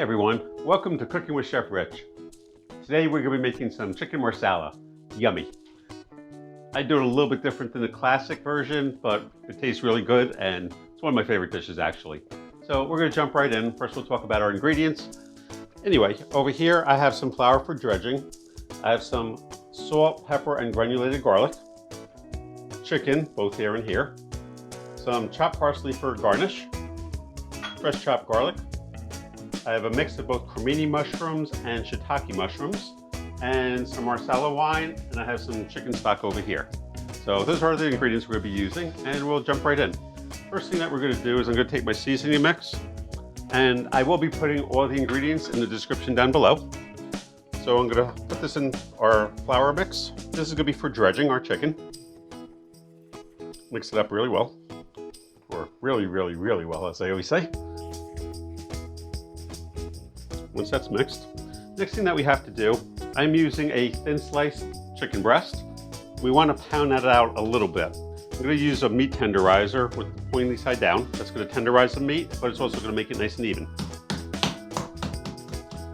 everyone, welcome to Cooking with Chef Rich. Today we're going to be making some chicken marsala. Yummy. I do it a little bit different than the classic version, but it tastes really good and it's one of my favorite dishes actually. So we're going to jump right in. First we'll talk about our ingredients. Anyway, over here I have some flour for dredging. I have some salt, pepper, and granulated garlic. Chicken, both here and here. Some chopped parsley for garnish. Fresh chopped garlic. I have a mix of both Cremini mushrooms and Shitake mushrooms, and some Marsala wine, and I have some chicken stock over here. So those are the ingredients we're going to be using, and we'll jump right in. First thing that we're going to do is I'm going to take my seasoning mix, and I will be putting all the ingredients in the description down below. So I'm going to put this in our flour mix. This is going to be for dredging our chicken. Mix it up really well, or really well, as I always say. Once that's mixed, next thing that we have to do, I'm using a thin sliced chicken breast. We want to pound that out a little bit. I'm going to use a meat tenderizer with the pointy side down. That's going to tenderize the meat, but it's also going to make it nice and even.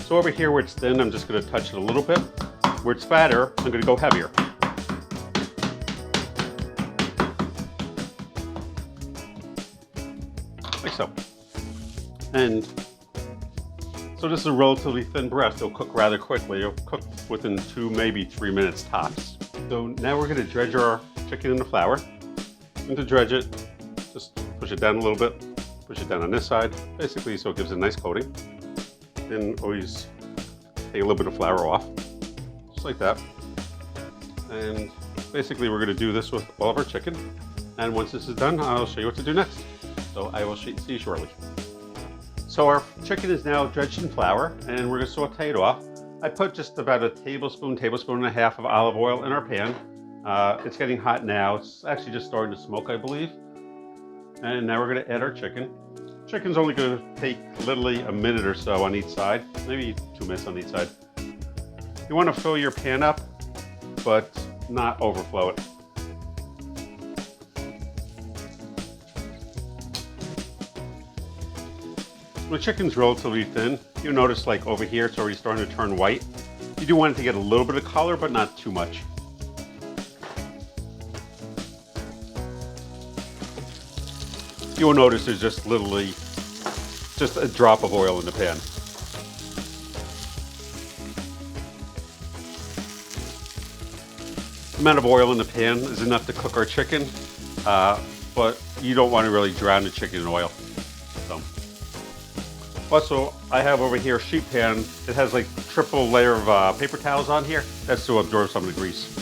So over here where it's thin, I'm just going to touch it a little bit. Where it's fatter, I'm going to go heavier. Like so. And so this is a relatively thin breast. It'll cook rather quickly. It'll cook within 2, maybe 3 minutes tops. So now we're going to dredge our chicken in the flour. And to dredge it, just push it down a little bit. Push it down on this side, basically so it gives it a nice coating. Then always take a little bit of flour off, just like that. And basically we're going to do this with all of our chicken. And once this is done, I'll show you what to do next. So I will see you shortly. So our chicken is now dredged in flour, and we're going to saute it off. I put just about a tablespoon and a half of olive oil in our pan. It's getting hot now. It's actually just starting to smoke, I believe. And now we're going to add our chicken. Chicken's only going to take literally a minute or so on each side, maybe 2 minutes on each side. You want to fill your pan up, but not overflow it. The chicken's relatively thin. You'll notice like over here, it's already starting to turn white. You do want it to get a little bit of color, but not too much. You will notice there's just literally just a drop of oil in the pan. The amount of oil in the pan is enough to cook our chicken, but you don't want to really drown the chicken in oil. Also, I have over here a sheet pan. It has like a triple layer of paper towels on here. That's to absorb some of the grease.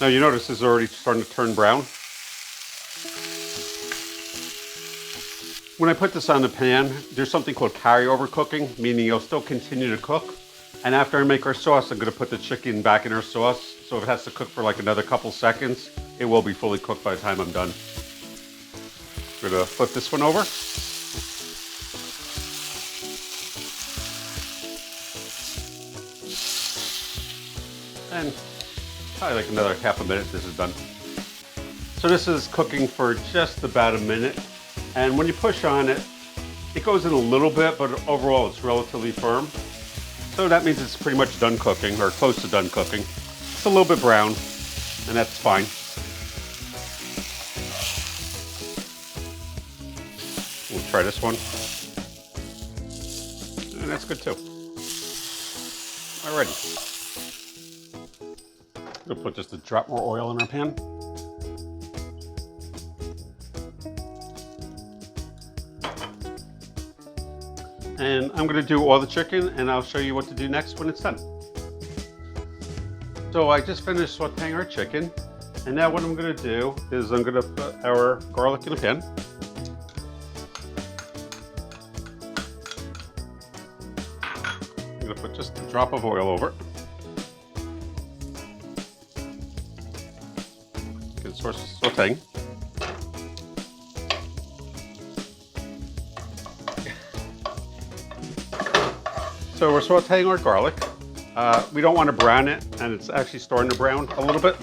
Now you notice this is already starting to turn brown. When I put this on the pan, there's something called carryover cooking, meaning it'll still continue to cook. And after I make our sauce, I'm going to put the chicken back in our sauce. So if it has to cook for like another couple seconds, it will be fully cooked by the time I'm done. We're going to flip this one over. And probably like another half a minute this is done. So this is cooking for just about a minute. And when you push on it, it goes in a little bit, but overall it's relatively firm. So that means it's pretty much done cooking, or close to done cooking. It's a little bit brown, and that's fine. We'll try this one. And that's good too. Alrighty. We'll put just a drop more oil in our pan. And I'm going to do all the chicken, and I'll show you what to do next when it's done. So I just finished sauteing our chicken, and now what I'm going to do is I'm going to put our garlic in a pan. I'm going to put just a drop of oil over it. Get sauteing. So we're sauteing our garlic. We don't want to brown it, and it's actually starting to brown a little bit.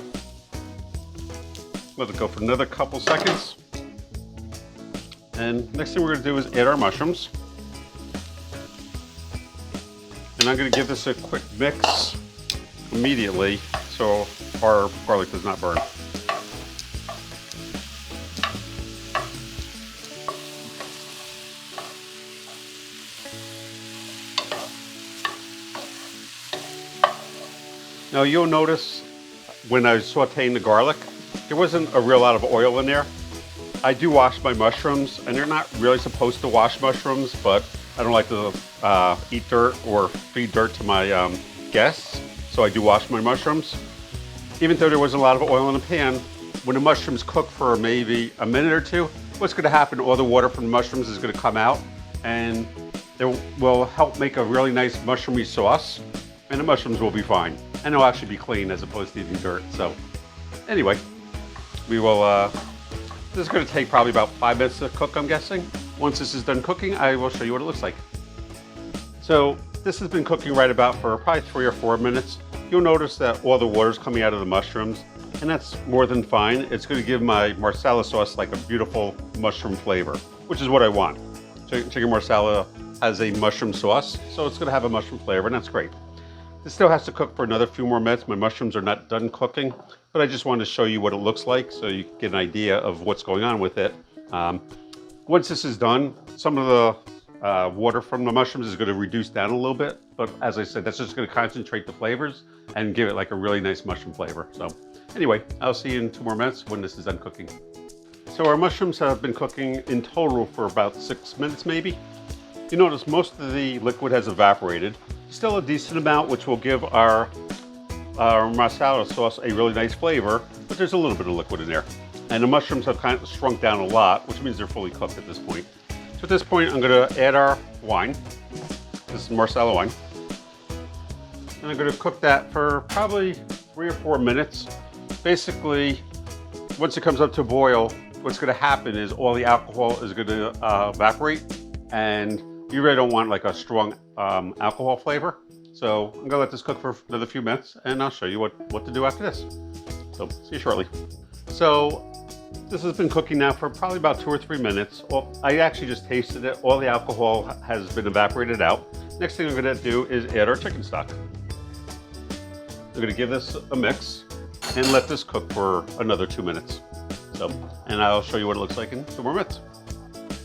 Let it go for another couple seconds. And next thing we're going to do is add our mushrooms. And I'm going to give this a quick mix immediately so our garlic does not burn. Now you'll notice when I was sauteing the garlic, there wasn't a real lot of oil in there. I do wash my mushrooms, and they're not really supposed to wash mushrooms, but I don't like to eat dirt or feed dirt to my guests, so I do wash my mushrooms. Even though there was a lot of oil in the pan, when the mushrooms cook for maybe a minute or two, what's going to happen, all the water from the mushrooms is going to come out, and it will help make a really nice mushroomy sauce, and the mushrooms will be fine. And they'll actually be clean as opposed to eating dirt. So anyway, we will, this is going to take probably about 5 minutes to cook, I'm guessing. Once this is done cooking, I will show you what it looks like. So this has been cooking right about for probably 3 or 4 minutes. You'll notice that all the water's coming out of the mushrooms, and that's more than fine. It's going to give my marsala sauce like a beautiful mushroom flavor, which is what I want. Chicken marsala has a mushroom sauce, so it's going to have a mushroom flavor, and that's great. This still has to cook for another few more minutes. My mushrooms are not done cooking, but I just wanted to show you what it looks like so you get an idea of what's going on with it. Once this is done, some of the water from the mushrooms is going to reduce down a little bit, but as I said, that's just going to concentrate the flavors and give it like a really nice mushroom flavor. So anyway, I'll see you in 2 more minutes when this is done cooking. So our mushrooms have been cooking in total for about 6 minutes maybe. You notice most of the liquid has evaporated. Still a decent amount, which will give our marsala sauce a really nice flavor, but there's a little bit of liquid in there. And the mushrooms have kind of shrunk down a lot, which means they're fully cooked at this point. So at this point, I'm going to add our wine. This is Marsala wine. And I'm going to cook that for probably 3 or 4 minutes. Basically, once it comes up to boil, what's going to happen is all the alcohol is going to evaporate, and you really don't want like a strong alcohol flavor. So I'm gonna let this cook for another few minutes, and I'll show you what to do after this. So see you shortly. So this has been cooking now for probably about 2 or 3 minutes. Well, I actually just tasted it. All the alcohol has been evaporated out. Next thing I'm gonna do is add our chicken stock. I'm gonna give this a mix and let this cook for another 2 minutes. And I'll show you what it looks like in 2 more minutes.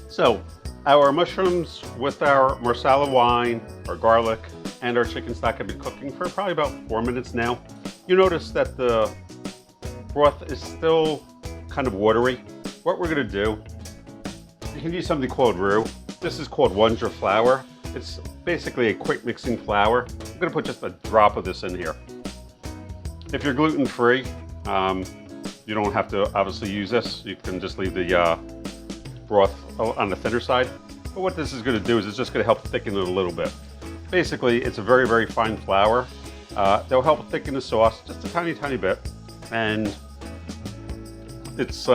So our mushrooms with our marsala wine, our garlic, and our chicken stock have been cooking for probably about 4 minutes now. You notice that the broth is still kind of watery. What we're going to do, you can use something called roux. This is called Wondra Flour. It's basically a quick mixing flour. I'm going to put just a drop of this in here. If you're gluten-free, you don't have to obviously use this. You can just leave the broth on the thinner side. But what this is going to do is it's just going to help thicken it a little bit. Basically, it's a very, very fine flour. They'll help thicken the sauce just a tiny, tiny bit. And it's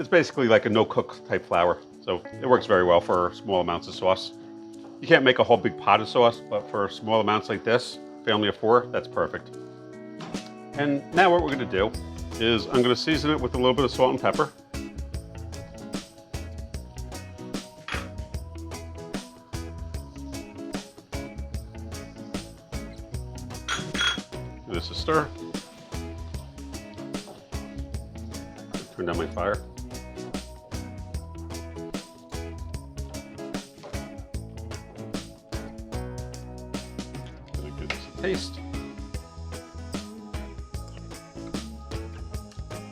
basically like a no-cook type flour. So it works very well for small amounts of sauce. You can't make a whole big pot of sauce, but for small amounts like this, family of 4, that's perfect. And now what we're going to do is I'm going to season it with a little bit of salt and pepper. Give this a stir. Turn down my fire. Give this a taste.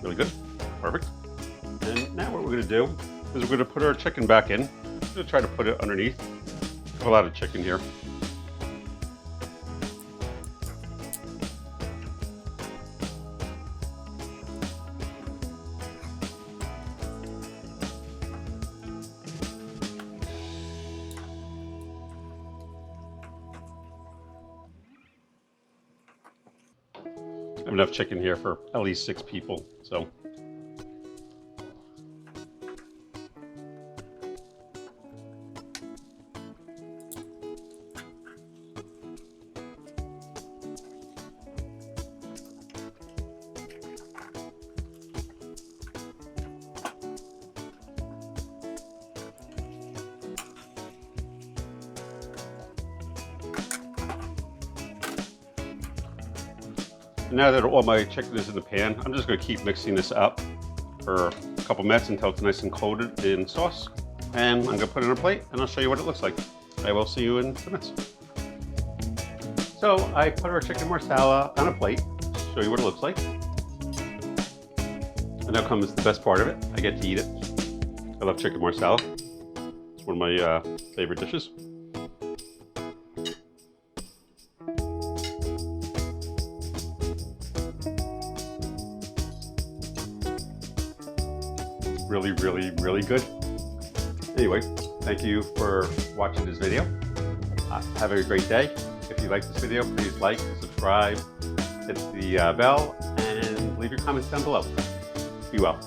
Really good. Perfect. And now what we're going to do is we're going to put our chicken back in. I'm going to try to put it underneath. I have a lot of chicken here. I have enough chicken here for at least 6 people, so. Now that all my chicken is in the pan, I'm just going to keep mixing this up for a couple minutes until it's nice and coated in sauce. And I'm going to put it on a plate and I'll show you what it looks like. I will see you in 2 minutes. So I put our chicken marsala on a plate to show you what it looks like. And now comes the best part of it. I get to eat it. I love chicken marsala. It's one of my favorite dishes. Really, really, really good. Anyway, thank you for watching this video. Have a great day. If you like this video, please like, subscribe, hit the bell, and leave your comments down below. Be well.